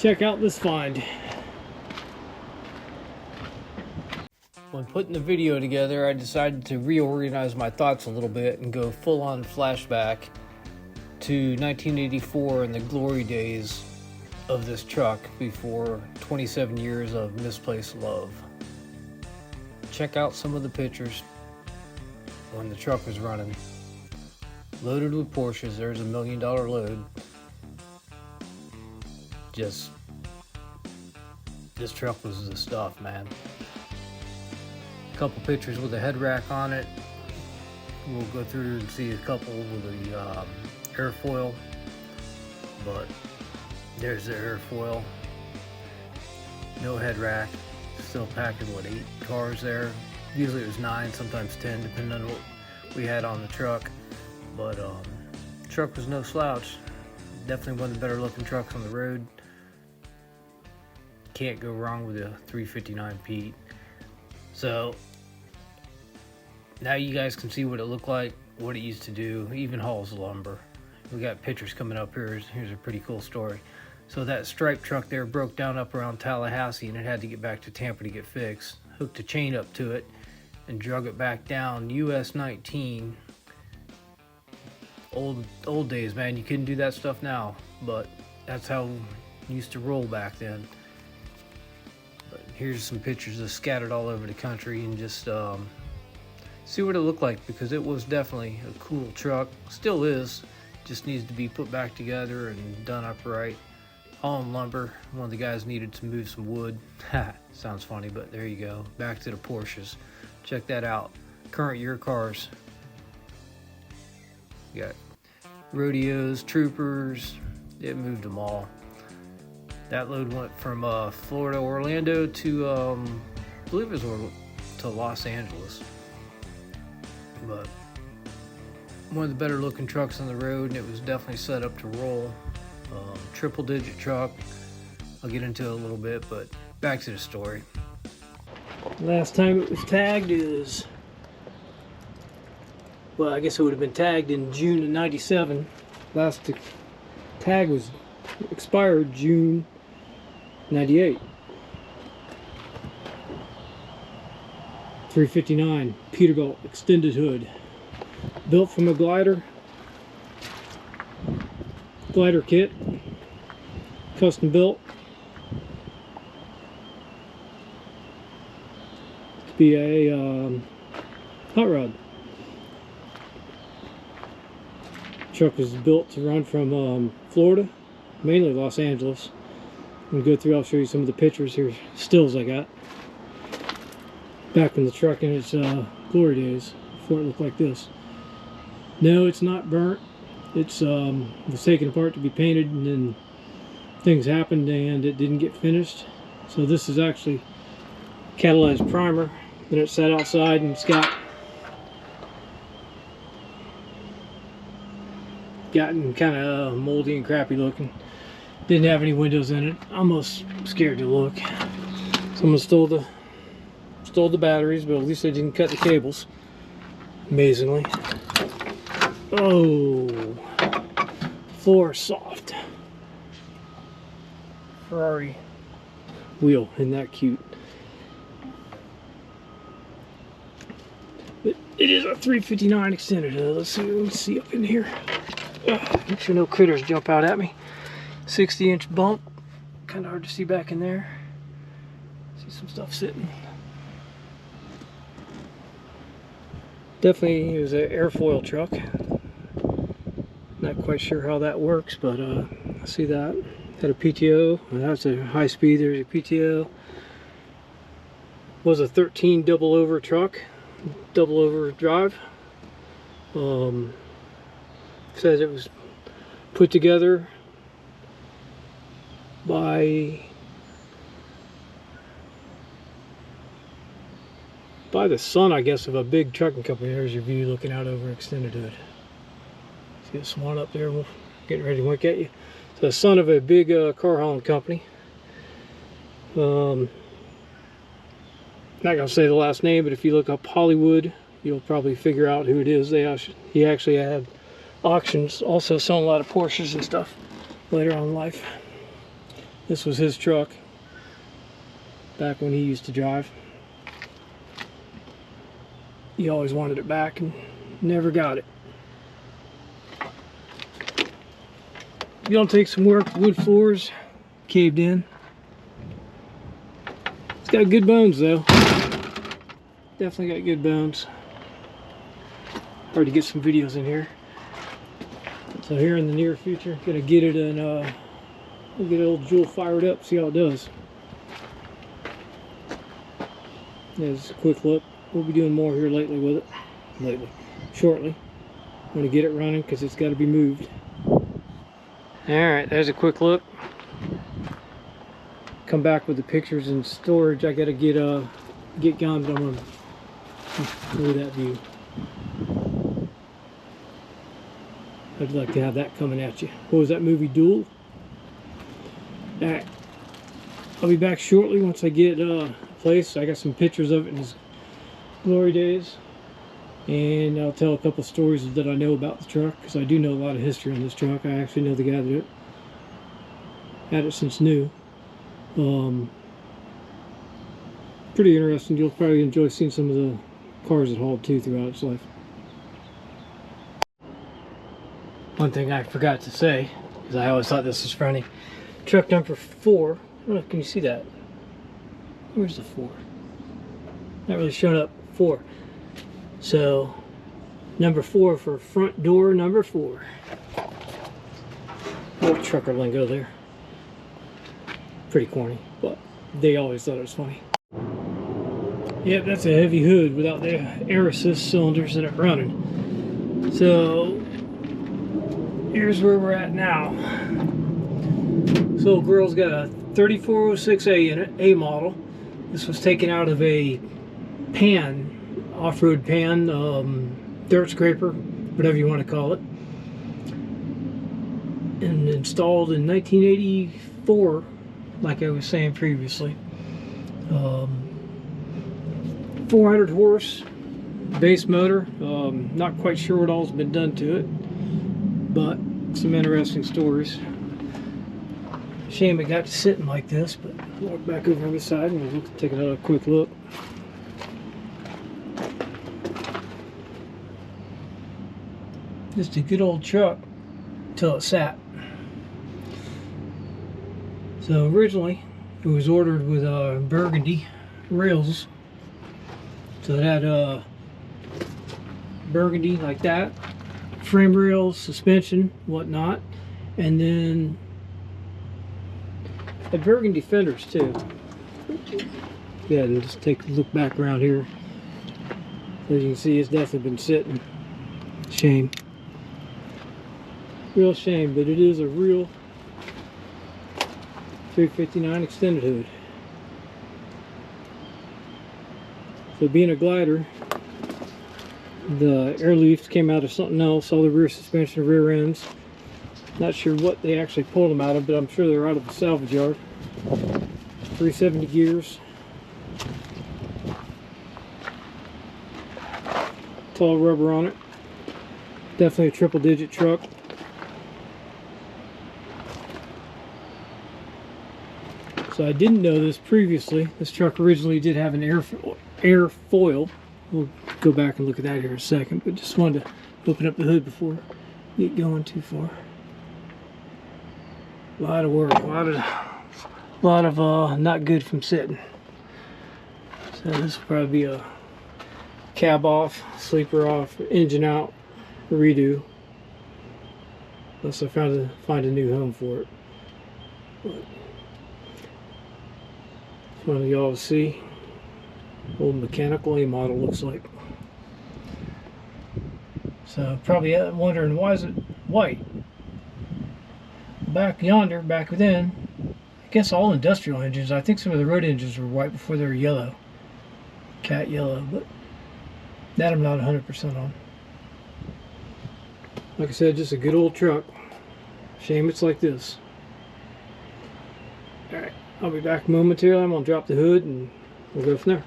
Check out this find. When putting the video together, I decided to reorganize my thoughts a little bit and go full-on flashback to 1984 and the glory days of this truck before 27 years of misplaced love. Check out some of the pictures when the truck was running. Loaded with Porsches, there's a $1 million load. Just, this truck was the stuff, man. A couple pictures with a head rack on it. We'll go through and see a couple with the airfoil, but there's the airfoil. No head rack. Still packing, what, 8 cars there? Usually it was 9, sometimes 10, depending on what we had on the truck. But truck was no slouch. Definitely one of the better looking trucks on the road. Can't go wrong with a 359 Pete. So now you guys can see what it looked like, what it used to do. It even hauls lumber. We got pictures coming up here. Here's a pretty cool story. So that stripe truck there broke down up around Tallahassee, and it had to get back to Tampa to get fixed. Hooked a chain up to it and drug it back down. US 19. Old days, man. You couldn't do that stuff now, but that's how it used to roll back then. But here's some pictures of scattered all over the country, and just see what it looked like, because it was definitely a cool truck. Still is. Just needs to be put back together and done upright. Hauling lumber. One of the guys needed to move some wood. Sounds funny, but there you go. Back to the Porsches. Check that out. Current year cars. You got rodeos, troopers. It moved them all. That load went from Florida, Orlando to I believe it was to Los Angeles. But one of the better looking trucks on the road, and it was definitely set up to roll. Triple digit truck. I'll get into it a little bit, but back to the story. Last time it was tagged is, well, I guess it would have been tagged in June of '97. Last tag was expired June '98. 359 Peterbilt extended hood, built from a glider kit, custom built to be a hot rod. Truck was built to run from Florida, mainly Los Angeles. I'm gonna go through, I'll show you some of the pictures here, stills I got back when the truck in its glory days, before it looked like this. No, it's not burnt. It's was taken apart to be painted, and then things happened and it didn't get finished. So this is actually catalyzed primer. Then it sat outside and it's gotten kind of moldy and crappy looking. Didn't have any windows in it. Almost scared to look. Someone stole the batteries, but at least they didn't cut the cables. Amazingly. Oh, floor soft. Ferrari wheel, isn't that cute? But it is a 359 extended. Let's see up in here. Make sure no critters jump out at me. 60-inch bump. Kind of hard to see back in there. See some stuff sitting. Definitely, it was an airfoil truck. Not quite sure how that works, but I see that. Had a PTO. That's a high speed. There's a PTO. Was a 13 double over truck, double over drive. Says it was put together by the son, I guess, of a big trucking company. There's your view looking out over extended hood. See the swan up there getting ready to wink at you. So the son of a big car hauling company. Not gonna say the last name, but if you look up Hollywood, you'll probably figure out who it is. He actually had auctions, also selling a lot of Porsches and stuff later on in life. This was his truck back when he used to drive. He always wanted it back and never got it. Gonna take some work. Wood floors caved in. It's got good bones though. Definitely got good bones. Hard to get some videos in here. So here in the near future, gonna get it and we'll get old Jewel fired up, see how it does. There's a quick look. We'll be doing more here lately with it. Shortly. I'm gonna get it running because it's got to be moved. Alright, there's a quick look. Come back with the pictures and storage. I gotta get going, but I'm gonna look at that view. I'd like to have that coming at you. What was that movie, Duel? Alright. I'll be back shortly once I get a place. I got some pictures of it in his glory days. And I'll tell a couple stories that I know about the truck, because I do know a lot of history on this truck. I actually know the guy that had it since new. Pretty interesting. You'll probably enjoy seeing some of the cars it hauled too throughout its life. One thing I forgot to say, because I always thought this was funny. Truck number 4. I don't know, can you see that? Where's the 4? Not really showing up. 4. So, number 4 for front door number 4. Little trucker lingo there. Pretty corny, but they always thought it was funny. Yep, that's a heavy hood without the air assist cylinders in it running. So, here's where we're at now. This little girl's got a 3406A in it, A model. This was taken out of a pan, off-road pan, dirt scraper, whatever you want to call it, and installed in 1984, like I was saying previously. 400 horse base motor. Not quite sure what all's been done to it, but some interesting stories. Shame it got to sitting like this, but I'll walk back over on this side and we'll take another quick look. Just a good old truck till it sat. So originally it was ordered with burgundy rails. So it had burgundy like that, frame rails, suspension, whatnot, and then had burgundy fenders too. Yeah, and just take a look back around here. As you can see, it's definitely been sitting. Shame. Real shame, but it is a real 359 extended hood. So being a glider, the air leaves came out of something else, all the rear suspension, rear ends. Not sure what they actually pulled them out of, but I'm sure they're out of the salvage yard. 370 gears. Tall rubber on it. Definitely a triple digit truck. So I didn't know this previously. This truck originally did have an airfoil. We'll go back and look at that here in a second, but just wanted to open up the hood before we get going too far. A lot of work, a lot of not good from sitting. So this will probably be a cab off, sleeper off, engine out, redo. Unless I find a new home for it. But just wanted y'all to see old mechanical A model looks like. So probably wondering, why is it white? Back yonder, back then, I guess all industrial engines, I think some of the road engines were white before they were yellow. Cat yellow, but that I'm not 100% on. Like I said, just a good old truck. Shame it's like this. Alright, I'll be back momentarily. I'm going to drop the hood and we'll go from there.